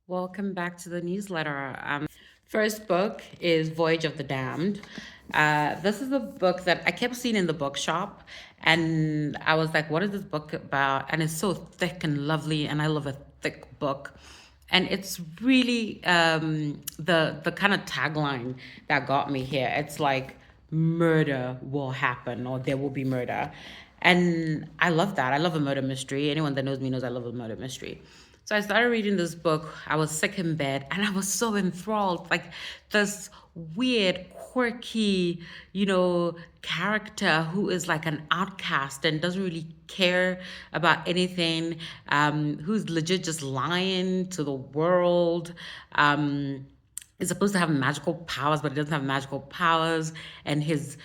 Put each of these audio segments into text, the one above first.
Welcome back to the newsletter. First book is Voyage of the Damned. This is a book that I kept seeing in the bookshop, and I was like, "What is this book about?" And it's so thick and lovely, and I love a thick book. And it's really the kind of tagline that got me here. It's like murder will happen, or there will be murder, and I love that. I love a murder mystery. Anyone that knows me knows I love a murder mystery. So I started reading this book. I was sick in bed and I was so enthralled. Like this weird, quirky, character who is like an outcast and doesn't really care about anything, who's legit just lying to the world. Is supposed to have magical powers, but he doesn't have magical powers. And his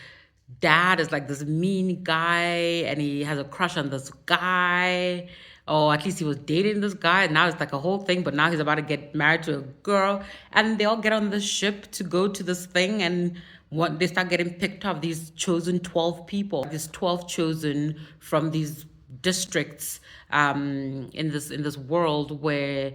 dad is like this mean guy and he has a crush on this guy, or at least he was dating this guy, and now it's like a whole thing, but now he's about to get married to a girl, and they all get on the ship to go to this thing, and what they start getting picked up, these chosen 12 people, these 12 chosen from these districts, in this world where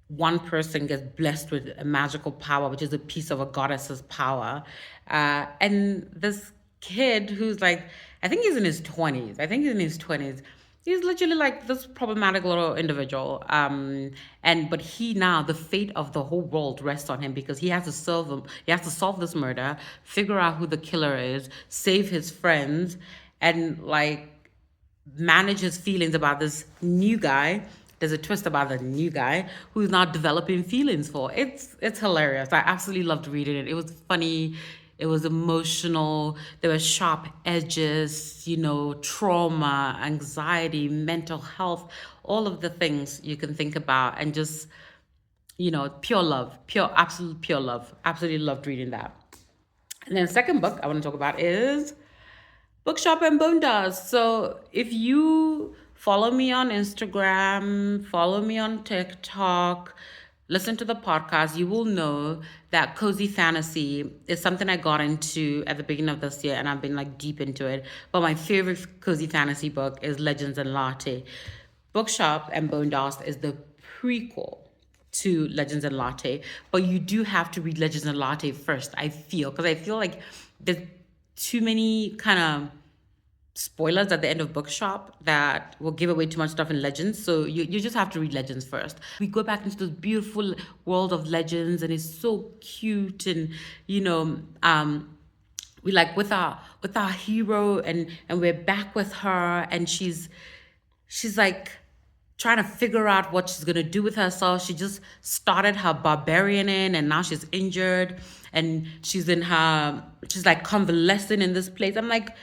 one person gets blessed with a magical power, which is a piece of a goddess's power. And this kid who's like, I think he's in his 20s. I think he's in his 20s. He's literally like this problematic little individual. But he now, the fate of the whole world rests on him because he has to solve them. He has to solve this murder, figure out who the killer is, save his friends, and like manage his feelings about this new guy. There's a twist about the new guy who's not developing feelings for. It's hilarious. I absolutely loved reading it. It was funny. It was emotional. There were sharp edges, trauma, anxiety, mental health, all of the things you can think about, and just, pure love, pure, absolute pure love. Absolutely loved reading that. And then the second book I want to talk about is Bookshop and Boondogs. So if you follow me on Instagram, follow me on TikTok, listen to the podcast, you will know that cozy fantasy is something I got into at the beginning of this year and I've been like deep into it. But my favorite cozy fantasy book is Legends and Latte. Bookshop and Boondogs is the prequel to Legends and Latte, but you do have to read Legends and Latte first, I feel, because I feel like there's too many kind of spoilers at the end of Bookshop that will give away too much stuff in Legends. So you just have to read Legends first. We go back into this beautiful world of Legends and it's so cute, and we like with our hero, and we're back with her, and she's like trying to figure out what she's gonna do with herself. She just started her barbarian in, and now she's injured, and she's like convalescing in this place. I'm like,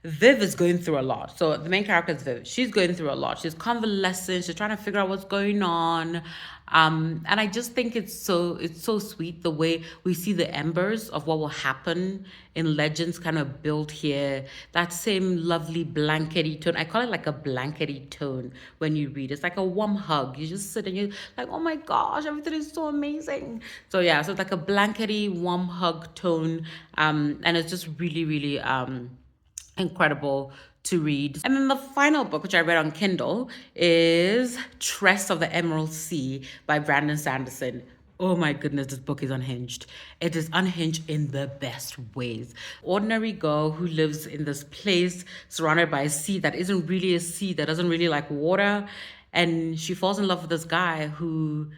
Viv is going through a lot. So the main character is Viv. She's going through a lot. She's convalescing. She's trying to figure out what's going on. And I just think it's so sweet the way we see the embers of what will happen in Legends kind of built here. That same lovely blankety tone. I call it like a blankety tone when you read. It's like a warm hug. You just sit and you're like, oh my gosh, everything is so amazing. So yeah, so it's like a blankety warm hug tone. And it's just really, really incredible to read. And then the final book, which I read on Kindle, is Tress of the Emerald Sea by Brandon Sanderson. Oh my goodness, this book is unhinged. It is unhinged in the best ways. Ordinary girl who lives in this place surrounded by a sea that isn't really a sea, that doesn't really like water. And she falls in love with this guy who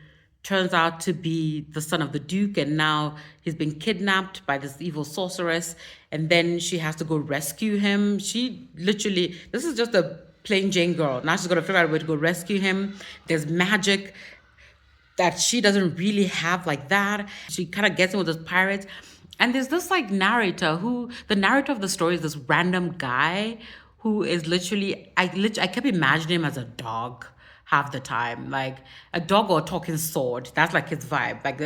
turns out to be the son of the Duke, and now he's been kidnapped by this evil sorceress, and then she has to go rescue him. She literally, this is just a plain Jane girl. Now she's gonna figure out a way to go rescue him. There's magic that she doesn't really have like that. She kind of gets in with this pirate. And there's this like narrator who, the narrator of the story is this random guy who is literally, I kept imagining him as a dog half the time, like a dog or a talking sword. That's like his vibe. Like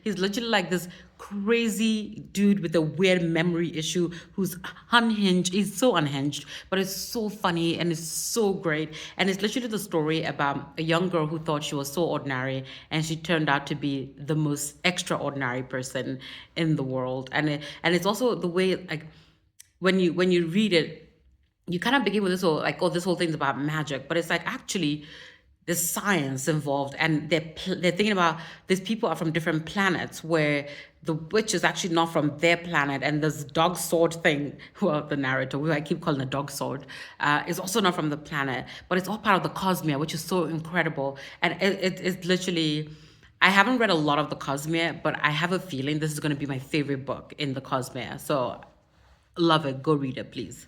he's literally like this crazy dude with a weird memory issue who's unhinged. He's so unhinged, but it's so funny and it's so great. And it's literally the story about a young girl who thought she was so ordinary and she turned out to be the most extraordinary person in the world. And it's also the way, like, when you read it, you kind of begin with this whole like, oh, this whole thing's about magic, but it's like actually there's science involved, and they're thinking about these people are from different planets where the witch is actually not from their planet, and this dog sword thing, well, the narrator, who I keep calling a dog sword, is also not from the planet, but it's all part of the Cosmere, which is so incredible. And it's literally, I haven't read a lot of the Cosmere, but I have a feeling this is going to be my favorite book in the Cosmere. So love it. Go read it, please.